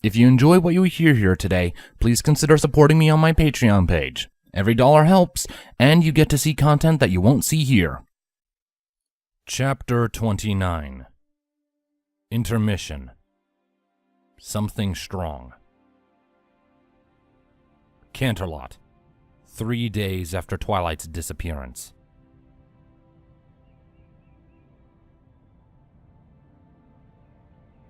If you enjoy what you hear here today, please consider supporting me on my Patreon page. Every dollar helps, and you get to see content that you won't see here. Chapter 29. Intermission. Something strong. Canterlot. 3 days after Twilight's disappearance.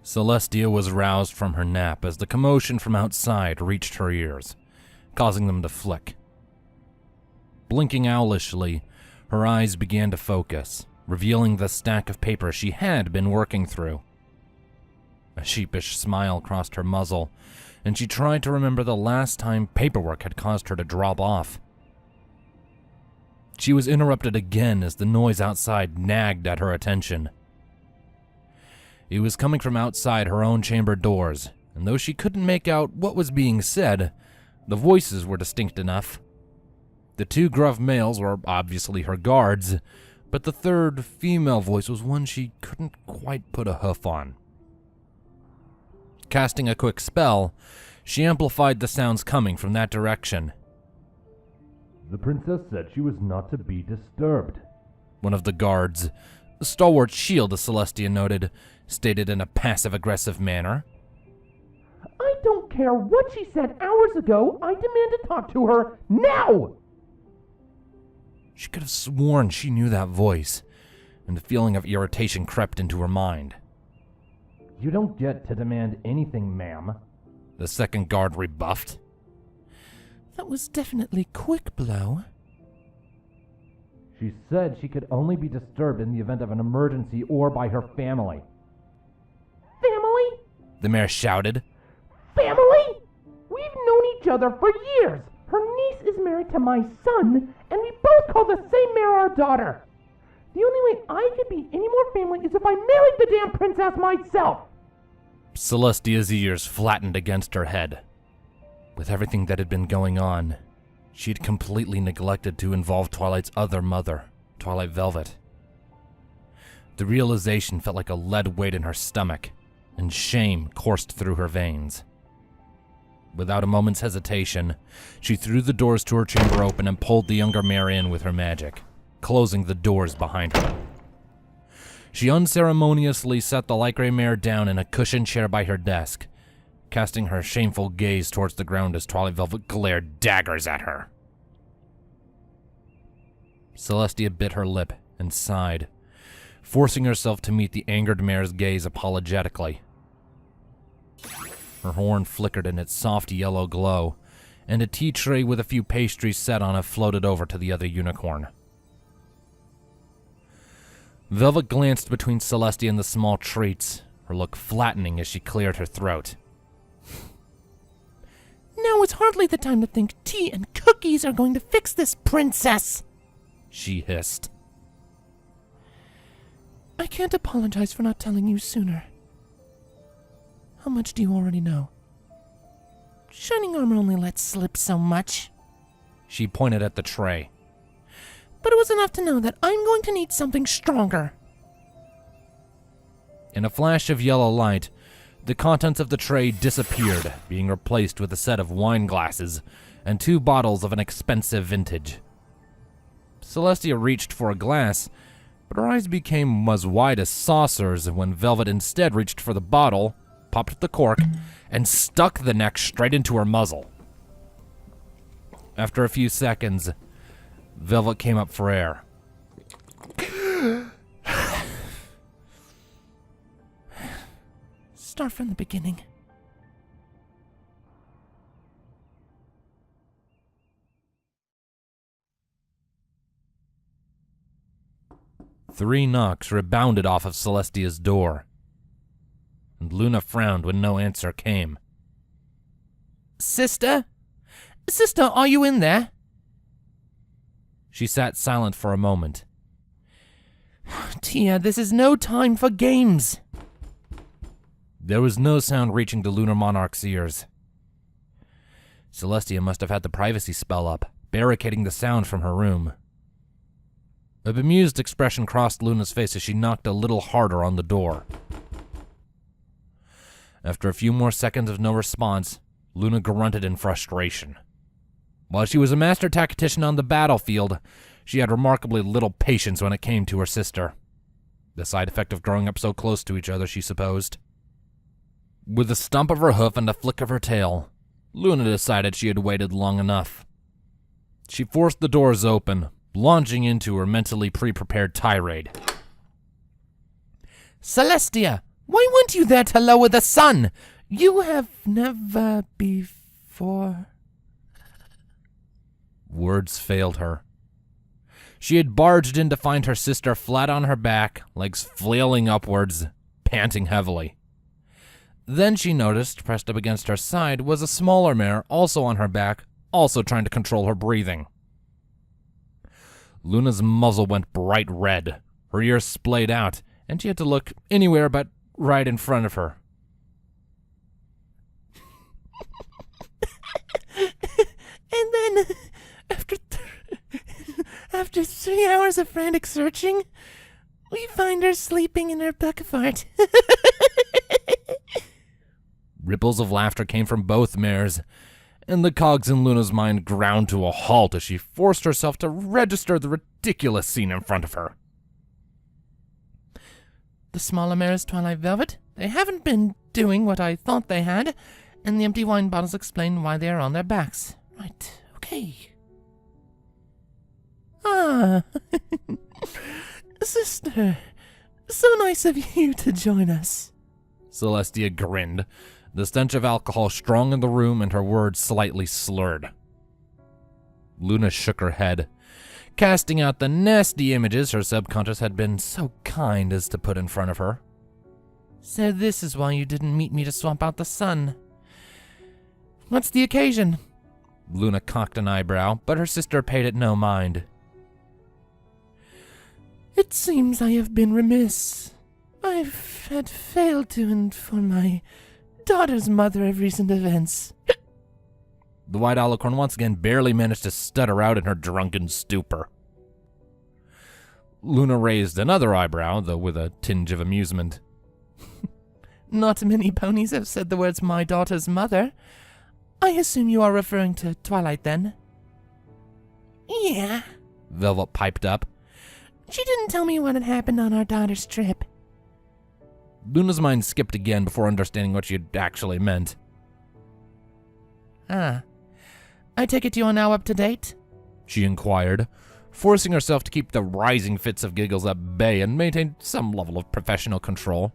Celestia was roused from her nap as the commotion from outside reached her ears, causing them to flick. Blinking owlishly, her eyes began to focus, revealing the stack of paper she had been working through. A sheepish smile crossed her muzzle, and she tried to remember the last time paperwork had caused her to drop off. She was interrupted again as the noise outside nagged at her attention. It was coming from outside her own chamber doors, and though she couldn't make out what was being said, the voices were distinct enough. The 2 gruff males were obviously her guards, but the third female voice was one she couldn't quite put a hoof on. Casting a quick spell, she amplified the sounds coming from that direction. The princess said she was not to be disturbed. One of the guards, a stalwart shield as Celestia noted, stated in a passive-aggressive manner. I don't care what she said hours ago, I demand to talk to her now! She could have sworn she knew that voice, and a feeling of irritation crept into her mind. You don't get to demand anything, ma'am, the second guard rebuffed. That was definitely quick blow. She said she could only be disturbed in the event of an emergency or by her family. Family? The mayor shouted. Family? We've known each other for years. Her niece is married to my son, and we both call the same mayor our daughter. The only way I could be any more family is if I married the damn princess myself. Celestia's ears flattened against her head. With everything that had been going on, she had completely neglected to involve Twilight's other mother, Twilight Velvet. The realization felt like a lead weight in her stomach, and shame coursed through her veins. Without a moment's hesitation, she threw the doors to her chamber open and pulled the younger mare in with her magic, closing the doors behind her. She unceremoniously set the light gray mare down in a cushioned chair by her desk, casting her shameful gaze towards the ground as Twilight Velvet glared daggers at her. Celestia bit her lip and sighed, forcing herself to meet the angered mare's gaze apologetically. Her horn flickered in its soft yellow glow, and a tea tray with a few pastries set on it floated over to the other unicorn. Velvet glanced between Celestia and the small treats, her look flattening as she cleared her throat. Now is hardly the time to think tea and cookies are going to fix this princess, she hissed. I can't apologize for not telling you sooner. How much do you already know? Shining armor only lets slip so much. She pointed at the tray. But it was enough to know that I'm going to need something stronger. In a flash of yellow light, the contents of the tray disappeared, being replaced with a set of wine glasses and 2 bottles of an expensive vintage. Celestia reached for a glass, but her eyes became as wide as saucers when Velvet instead reached for the bottle, popped the cork, and stuck the neck straight into her muzzle. After a few seconds, Velvet came up for air. Start from the beginning. Three knocks rebounded off of Celestia's door, and Luna frowned when no answer came. Sister? Sister, are you in there? She sat silent for a moment. Tia, this is no time for games. There was no sound reaching the Lunar Monarch's ears. Celestia must have had the privacy spell up, barricading the sound from her room. A bemused expression crossed Luna's face as she knocked a little harder on the door. After a few more seconds of no response, Luna grunted in frustration. While she was a master tactician on the battlefield, she had remarkably little patience when it came to her sister. The side effect of growing up so close to each other, she supposed. With a stump of her hoof and a flick of her tail, Luna decided she had waited long enough. She forced the doors open, launching into her mentally pre-prepared tirade. Celestia, why weren't you there to lower the sun? You have never before. Words failed her. She had barged in to find her sister flat on her back, legs flailing upwards, panting heavily. Then she noticed, pressed up against her side, was a smaller mare, also on her back, also trying to control her breathing. Luna's muzzle went bright red, her ears splayed out, and she had to look anywhere but right in front of her. And then, after 3 hours of frantic searching, we find her sleeping in her bucket fart. Ripples of laughter came from both mares, and the cogs in Luna's mind ground to a halt as she forced herself to register the ridiculous scene in front of her. The smaller mares, Twilight Velvet, they haven't been doing what I thought they had, and the empty wine bottles explain why they are on their backs. Right, okay. Ah, sister, so nice of you to join us. Celestia grinned, the stench of alcohol strong in the room and her words slightly slurred. Luna shook her head, casting out the nasty images her subconscious had been so kind as to put in front of her. So this is why you didn't meet me to swap out the sun. What's the occasion? Luna cocked an eyebrow, but her sister paid it no mind. It seems I have been remiss. I had failed to inform my daughter's mother of recent events. The white alicorn once again barely managed to stutter out in her drunken stupor. Luna raised another eyebrow, though with a tinge of amusement. Not many ponies have said the words "my daughter's mother." I assume you are referring to Twilight, then? Yeah, Velvet piped up. She didn't tell me what had happened on our daughter's trip. Luna's mind skipped again before understanding what she had actually meant. Ah. I take it you are now up to date? She inquired, forcing herself to keep the rising fits of giggles at bay and maintain some level of professional control.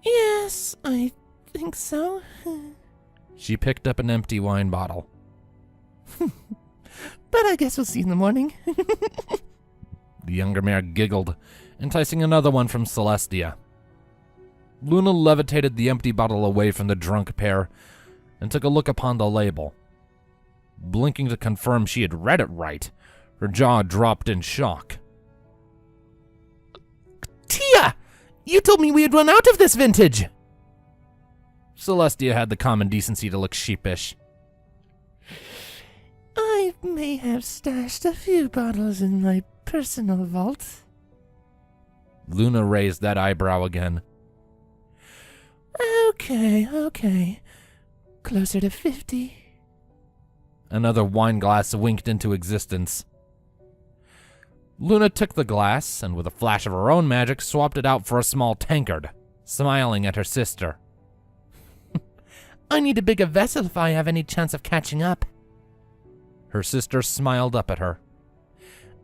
Yes, I think so. She picked up an empty wine bottle. But I guess we'll see in the morning. The younger mare giggled, enticing another one from Celestia. Luna levitated the empty bottle away from the drunk pair and took a look upon the label. Blinking to confirm she had read it right, her jaw dropped in shock. Tia! You told me we had run out of this vintage! Celestia had the common decency to look sheepish. I may have stashed a few bottles in my personal vault. Luna raised that eyebrow again. Okay. Closer to 50. Another wine glass winked into existence. Luna took the glass and, with a flash of her own magic, swapped it out for a small tankard, smiling at her sister. I need a bigger vessel if I have any chance of catching up. Her sister smiled up at her.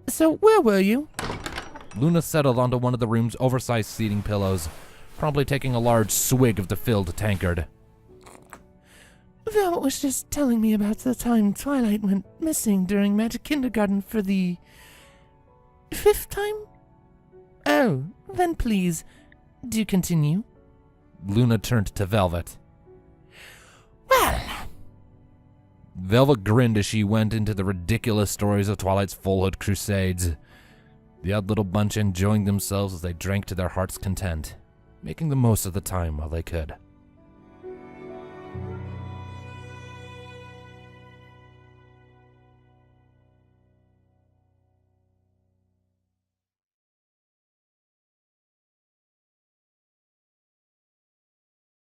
So where were you? Luna settled onto one of the room's oversized seating pillows, promptly taking a large swig of the filled tankard. Velvet was just telling me about the time Twilight went missing during Magic Kindergarten for the 5th time? Oh, then please, do continue. Luna turned to Velvet. Well, Velvet grinned as she went into the ridiculous stories of Twilight's full-hood crusades. The odd little bunch enjoying themselves as they drank to their heart's content, making the most of the time while they could.